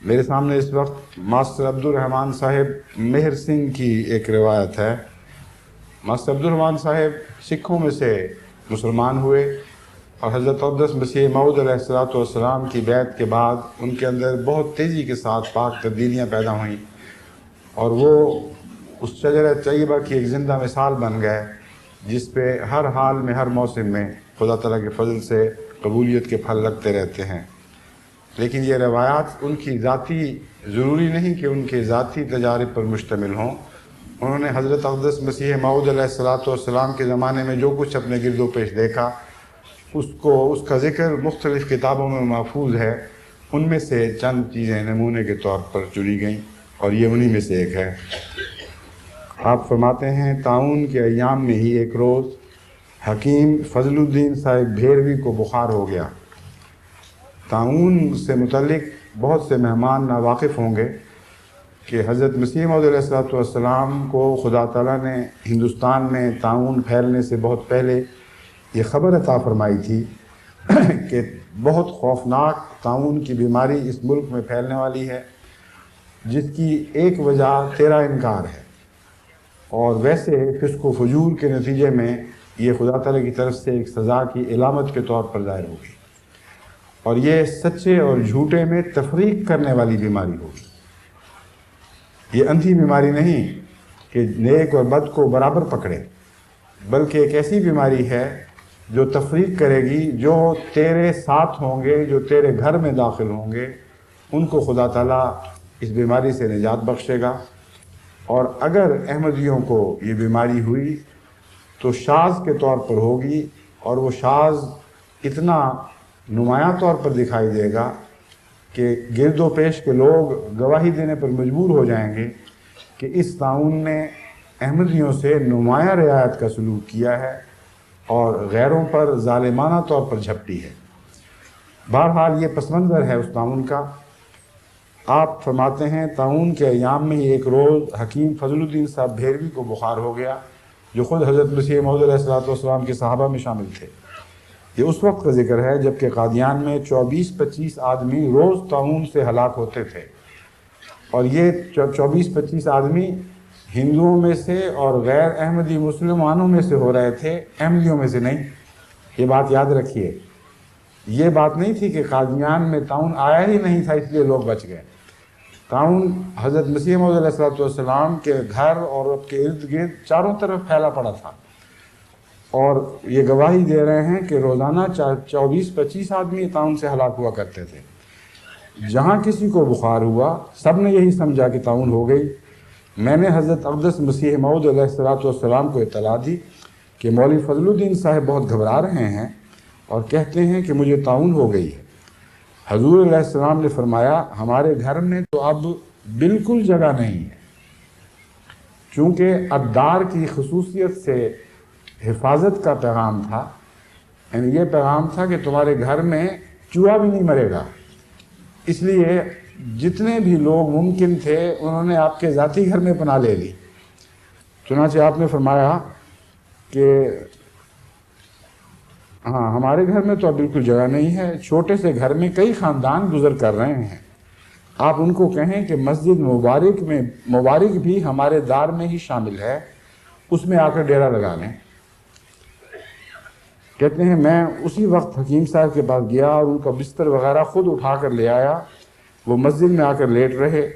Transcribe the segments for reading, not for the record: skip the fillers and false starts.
میرے سامنے اس وقت ماسٹر عبدالرحمان صاحب مہر سنگھ کی ایک روایت ہے۔ ماسٹر عبدالرحمان صاحب سکھوں میں سے مسلمان ہوئے اور حضرت اقدس مسیح موعود علیہ السلام کی بیعت کے بعد ان کے اندر بہت تیزی کے ساتھ پاک تبدیلیاں پیدا ہوئیں اور وہ اس شجرہ طیبہ کی ایک زندہ مثال بن گئے جس پہ ہر حال میں ہر موسم میں خدا تعالیٰ کے فضل سے قبولیت کے پھل لگتے رہتے ہیں۔ لیکن یہ روایات ان کی ذاتی ضروری نہیں کہ ان کے ذاتی تجارب پر مشتمل ہوں۔ انہوں نے حضرت اقدس مسیح موعود علیہ السلام کے زمانے میں جو کچھ اپنے گرد و پیش دیکھا اس کا ذکر مختلف کتابوں میں محفوظ ہے۔ ان میں سے چند چیزیں نمونے کے طور پر چنی گئیں اور یہ انہی میں سے ایک ہے۔ آپ فرماتے ہیں طاعون کے ایام میں ہی ایک روز حکیم فضل الدین صاحب بھیروی کو بخار ہو گیا۔ طاعون سے متعلق بہت سے مہمان ناواقف ہوں گے کہ حضرت مسیح موعود علیہ السلام کو خدا تعالیٰ نے ہندوستان میں طاعون پھیلنے سے بہت پہلے یہ خبر عطا فرمائی تھی کہ بہت خوفناک طاعون کی بیماری اس ملک میں پھیلنے والی ہے، جس کی ایک وجہ تیرا انکار ہے، اور ویسے فسق و فجور کے نتیجے میں یہ خدا تعالیٰ کی طرف سے ایک سزا کی علامت کے طور پر ظاہر ہوگی، اور یہ سچے اور جھوٹے میں تفریق کرنے والی بیماری ہوگی۔ یہ اندھی بیماری نہیں کہ نیک اور بد کو برابر پکڑے، بلکہ ایک ایسی بیماری ہے جو تفریق کرے گی۔ جو تیرے ساتھ ہوں گے، جو تیرے گھر میں داخل ہوں گے، ان کو خدا تعالیٰ اس بیماری سے نجات بخشے گا۔ اور اگر احمدیوں کو یہ بیماری ہوئی تو شاذ کے طور پر ہوگی، اور وہ شاذ اتنا نمایاں طور پر دکھائی دے گا کہ گرد و پیش کے لوگ گواہی دینے پر مجبور ہو جائیں گے کہ اس طاعون نے احمدیوں سے نمایاں رعایت کا سلوک کیا ہے اور غیروں پر ظالمانہ طور پر جھپٹی ہے۔ بہرحال یہ پس منظر ہے اس طاعون کا۔ آپ فرماتے ہیں طاعون کے ایام میں ایک روز حکیم فضل الدین صاحب بھیروی کو بخار ہو گیا، جو خود حضرت مسیح موعود علیہ السلام کے صحابہ میں شامل تھے۔ یہ اس وقت کا ذکر ہے جب کہ قادیان میں 24-25 آدمی روز طاعون سے ہلاک ہوتے تھے، اور یہ 24-25 آدمی ہندوؤں میں سے اور غیر احمدی مسلمانوں میں سے ہو رہے تھے، احمدیوں میں سے نہیں۔ یہ بات یاد رکھیے، یہ بات نہیں تھی کہ قادیان میں طاعون آیا ہی نہیں تھا اس لیے لوگ بچ گئے۔ طاعون حضرت مسیح موعود علیہ السلام کے گھر اور اب کے ارد گرد چاروں طرف پھیلا پڑا تھا، اور یہ گواہی دے رہے ہیں کہ روزانہ 24-25 آدمی طاعون سے ہلاک ہوا کرتے تھے۔ جہاں کسی کو بخار ہوا سب نے یہی سمجھا کہ طاعون ہو گئی۔ میں نے حضرت اقدس مسیح موعود علیہ السلام کو اطلاع دی کہ مولوی فضل الدین صاحب بہت گھبرا رہے ہیں اور کہتے ہیں کہ مجھے طاعون ہو گئی ہے۔ حضور علیہ السلام نے فرمایا ہمارے گھر میں تو اب بالکل جگہ نہیں ہے، چونکہ ادار کی خصوصیت سے حفاظت کا پیغام تھا، یعنی یہ پیغام تھا کہ تمہارے گھر میں چوہا بھی نہیں مرے گا، اس لیے جتنے بھی لوگ ممکن تھے انہوں نے آپ کے ذاتی گھر میں پناہ لے لی۔ چنانچہ آپ نے فرمایا کہ ہاں ہمارے گھر میں تو اب بالکل جگہ نہیں ہے، چھوٹے سے گھر میں کئی خاندان گزر کر رہے ہیں، آپ ان کو کہیں کہ مسجد مبارک بھی ہمارے دار میں ہی شامل ہے، اس میں آ کر ڈیرا لگا لیں۔ کہتے ہیں میں اسی وقت حکیم صاحب کے پاس گیا اور ان کا بستر وغیرہ خود اٹھا کر لے آیا۔ وہ مسجد میں آ کر لیٹ رہے،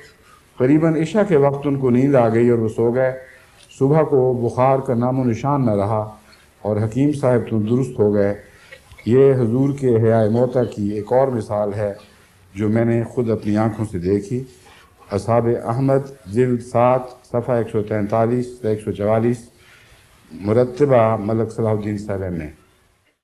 قریباً عشاء کے وقت ان کو نیند آ گئی اور وہ سو گئے۔ صبح کو بخار کا نام و نشان نہ رہا اور حکیم صاحب تندرست ہو گئے۔ یہ حضور کے احیاء موتیٰ کی ایک اور مثال ہے جو میں نے خود اپنی آنکھوں سے دیکھی۔ اصحاب احمد جلد 7 صفحہ 143 سے 144، مرتبہ ملک صلاح الدین صاحب نے۔